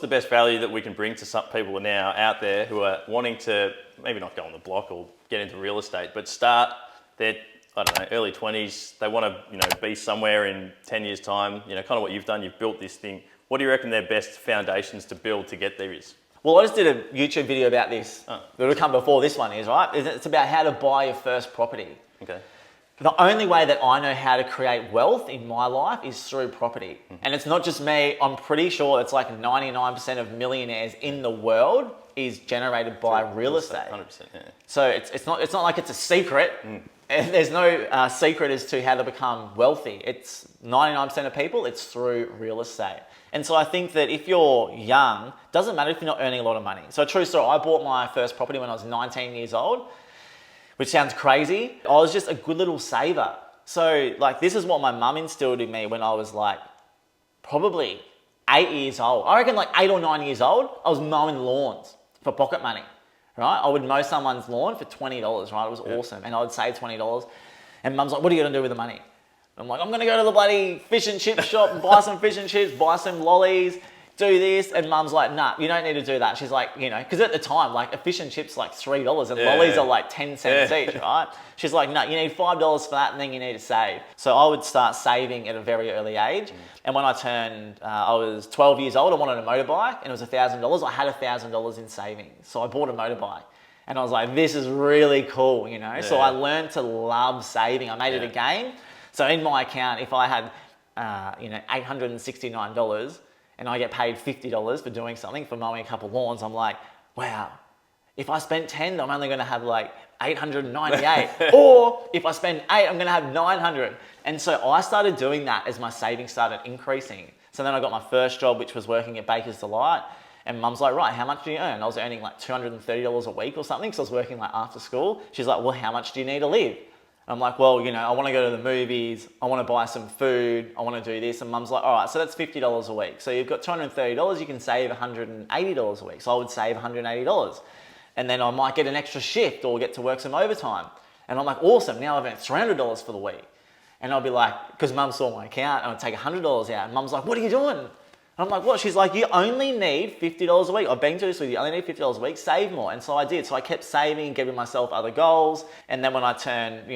the best value that we can bring to some people now out there who are wanting to maybe not go on the block or get into real estate, but start their, I don't know, early 20s. They want to, be somewhere in 10 years' time. Kind of what you've done. You've built this thing. What do you reckon their best foundations to build to get there is? Well, I just did a YouTube video about this. That'll come before this one is, right? It's about how to buy your first property. Okay. The only way that I know how to create wealth in my life is through property. And it's not just me. I'm pretty sure it's like 99% of millionaires in the world is generated by real estate. 100%, yeah. So it's not like it's a secret. There's no secret as to how to become wealthy. It's 99% of people, it's through real estate. And so I think that if you're young, doesn't matter if you're not earning a lot of money. So true story, I bought my first property when I was 19 years old, which sounds crazy. I was just a good little saver. So like this is what my mum instilled in me when I was like probably 8 years old. I reckon like 8 or 9 years old, I was mowing lawns for pocket money, right? I would mow someone's lawn for $20, right? It was awesome. And I would save $20. And mum's like, what are you gonna do with the money? I'm like, I'm gonna go to the bloody fish and chip shop and buy some fish and chips, buy some lollies, do this. And mum's like, nah, you don't need to do that. She's like, because at the time, like a fish and chip's like $3 and lollies are like 10 cents each, right? She's like, no, you need $5 for that and then you need to save. So I would start saving at a very early age. And when I turned, I was 12 years old, I wanted a motorbike and it was $1,000. I had $1,000 in savings. So I bought a motorbike. And I was like, this is really cool, So I learned to love saving. I made it a game. So in my account, if I had, $869 and I get paid $50 for doing something, for mowing a couple lawns, I'm like, wow, if I spent 10, I'm only gonna have like 898. Or if I spend 8, I'm gonna have 900. And so I started doing that as my savings started increasing. So then I got my first job, which was working at Baker's Delight. And mum's like, right, how much do you earn? I was earning like $230 a week or something. So I was working like after school. She's like, well, how much do you need to live? I'm like, well, I want to go to the movies. I want to buy some food. I want to do this. And mum's like, all right, so that's $50 a week. So you've got $230. You can save $180 a week. So I would save $180. And then I might get an extra shift or get to work some overtime. And I'm like, awesome. Now I've earned $300 for the week. And I'll be like, because mum saw my account and I'd take $100 out. And mum's like, what are you doing? And I'm like, what? She's like, you only need $50 a week. I've been through this with you. You only need $50 a week. Save more. And so I did. So I kept saving, giving myself other goals. And then when I turned,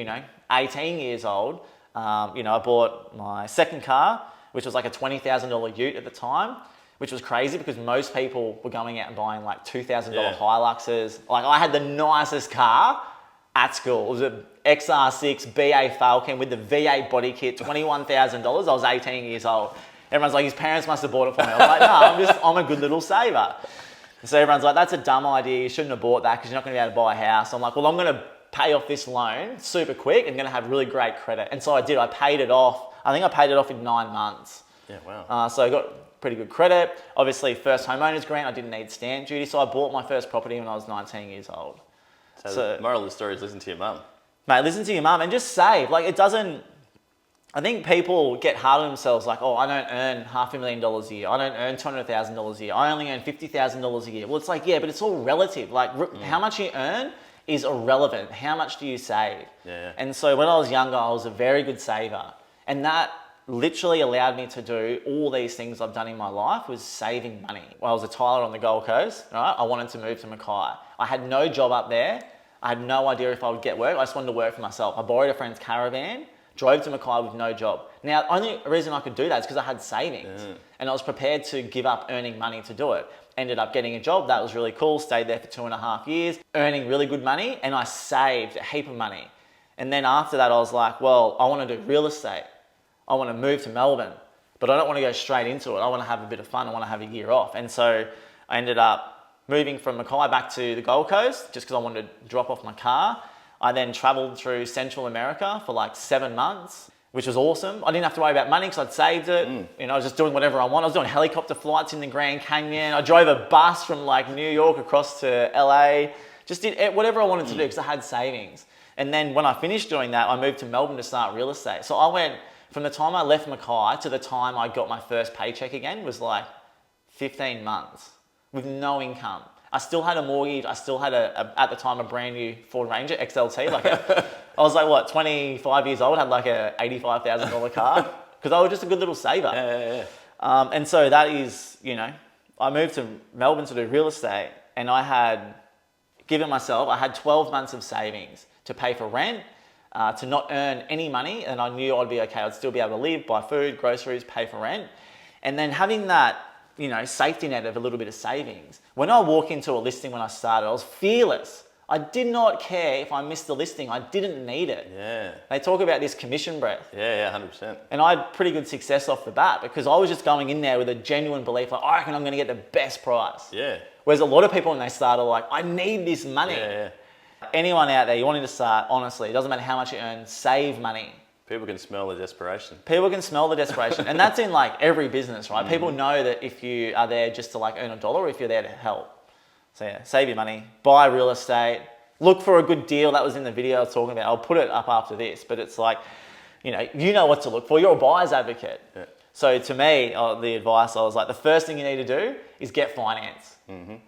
18 years old, I bought my second car, which was like a $20,000 ute at the time, which was crazy because most people were going out and buying like $2,000 Hiluxes. Like I had the nicest car at school. It was a XR6 BA Falcon with the V8 body kit, $21,000. I was 18 years old. Everyone's like, his parents must have bought it for me. I was like, no, I'm a good little saver. So everyone's like, that's a dumb idea. You shouldn't have bought that because you're not going to be able to buy a house. I'm like, well, I'm going to pay off this loan super quick and going to have really great credit. And so I did. I paid it off. I think I paid it off in 9 months. Yeah, wow. So I got pretty good credit. Obviously, first homeowners grant. I didn't need stamp duty. So I bought my first property when I was 19 years old. So the moral of the story is listen to your mum. Mate, listen to your mum and just save. Like it doesn't... I think people get hard on themselves like, oh, I don't earn $500,000 a year. I don't earn $200,000 a year. I only earn $50,000 a year. Well, it's like, yeah, but it's all relative. Like how much you earn is irrelevant. How much do you save? Yeah. And so when I was younger, I was a very good saver. And that literally allowed me to do all these things I've done in my life was saving money. When I was a tiler on the Gold Coast, right? I wanted to move to Mackay. I had no job up there. I had no idea if I would get work. I just wanted to work for myself. I borrowed a friend's caravan, drove to Mackay with no job. Now, the only reason I could do that is because I had savings and I was prepared to give up earning money to do it. Ended up getting a job. That was really cool. Stayed there for 2.5 years, earning really good money, and I saved a heap of money. And then after that, I was like, well, I want to do real estate. I want to move to Melbourne, but I don't want to go straight into it. I want to have a bit of fun. I want to have a year off. And so I ended up moving from Mackay back to the Gold Coast just because I wanted to drop off my car. I then traveled through Central America for like 7 months, which was awesome. I didn't have to worry about money because I'd saved it. I was just doing whatever I wanted. I was doing helicopter flights in the Grand Canyon. I drove a bus from like New York across to LA. Just did whatever I wanted to do because I had savings. And then when I finished doing that, I moved to Melbourne to start real estate. So I went from the time I left Mackay to the time I got my first paycheck again was like 15 months with no income. I still had a mortgage. I still had at the time, a brand new Ford Ranger XLT. I was like, what, 25 years old, had like a $85,000 car because I was just a good little saver. Yeah. And so that is, I moved to Melbourne to do real estate, and I had 12 months of savings to pay for rent, to not earn any money, and I knew I'd be okay. I'd still be able to live, buy food, groceries, pay for rent. And then having that, safety net of a little bit of savings. When I walk into a listing when I started, I was fearless. I did not care if I missed the listing. I didn't need it. Yeah. They talk about this commission breath. Yeah, 100%. And I had pretty good success off the bat because I was just going in there with a genuine belief, like, I reckon I'm going to get the best price. Yeah. Whereas a lot of people when they start are like, I need this money. Yeah. Anyone out there, you wanting to start, honestly, it doesn't matter how much you earn, save money. People can smell the desperation. People can smell the desperation. And that's in like every business, right? People know that if you are there just to like earn $1 or if you're there to help. So yeah, save your money, buy real estate, look for a good deal. That was in the video I was talking about. I'll put it up after this, but it's like, you know what to look for. You're a buyer's advocate. Yeah. So to me, the advice, I was like, the first thing you need to do is get finance.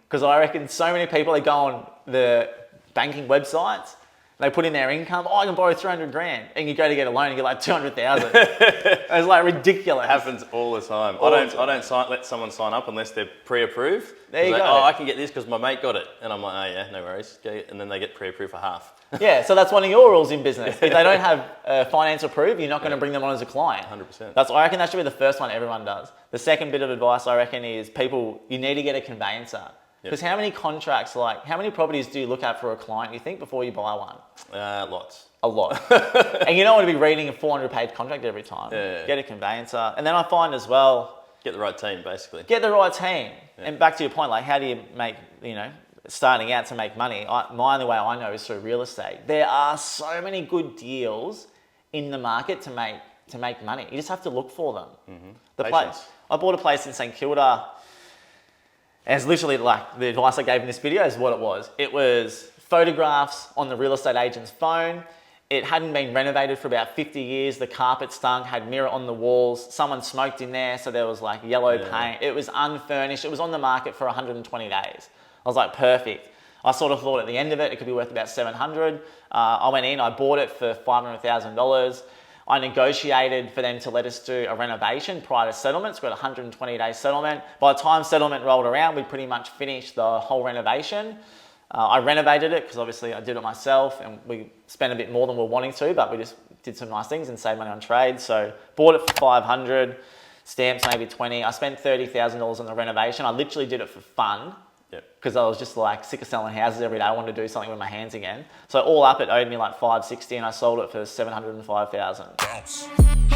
Because I reckon so many people, they go on the banking websites, they put in their income, I can borrow 300 grand. And you go to get a loan and you get like 200,000. It's like ridiculous. It happens all the time. I don't let someone sign up unless they're pre-approved. There you go. Oh, I can get this because my mate got it. And I'm like, oh yeah, no worries. And then they get pre-approved for half. Yeah, so that's one of your rules in business. If they don't have finance approved, you're not going to bring them on as a client. 100%. I reckon that should be the first one everyone does. The second bit of advice I reckon is you need to get a conveyancer. Because how many how many properties do you look at for a client, you think, before you buy one? Lots. A lot. And you don't want to be reading a 400-page contract every time. Yeah. Get a conveyancer. And then I find as well... Get the right team, basically. Get the right team. Yeah. And back to your point, like how do you make, starting out to make money? My only way I know is through real estate. There are so many good deals in the market to make money. You just have to look for them. I bought a place in St Kilda. And it's literally like the advice I gave in this video is what it was. It was photographs on the real estate agent's phone. It hadn't been renovated for about 50 years. The carpet stunk, had mirror on the walls. Someone smoked in there, so there was like yellow paint. It was unfurnished. It was on the market for 120 days. I was like, perfect. I sort of thought at the end of it, it could be worth about 700. I went in, I bought it for $500,000. I negotiated for them to let us do a renovation prior to settlement. It's got a 120-day settlement. By the time settlement rolled around, we pretty much finished the whole renovation. I renovated it because obviously I did it myself and we spent a bit more than we were wanting to, but we just did some nice things and saved money on trade. So bought it for 500, stamps maybe 20. I spent $30,000 on the renovation. I literally did it for fun. Because I was just like sick of selling houses every day. I wanted to do something with my hands again. So all up, it owed me like $560 and I sold it for $705,000.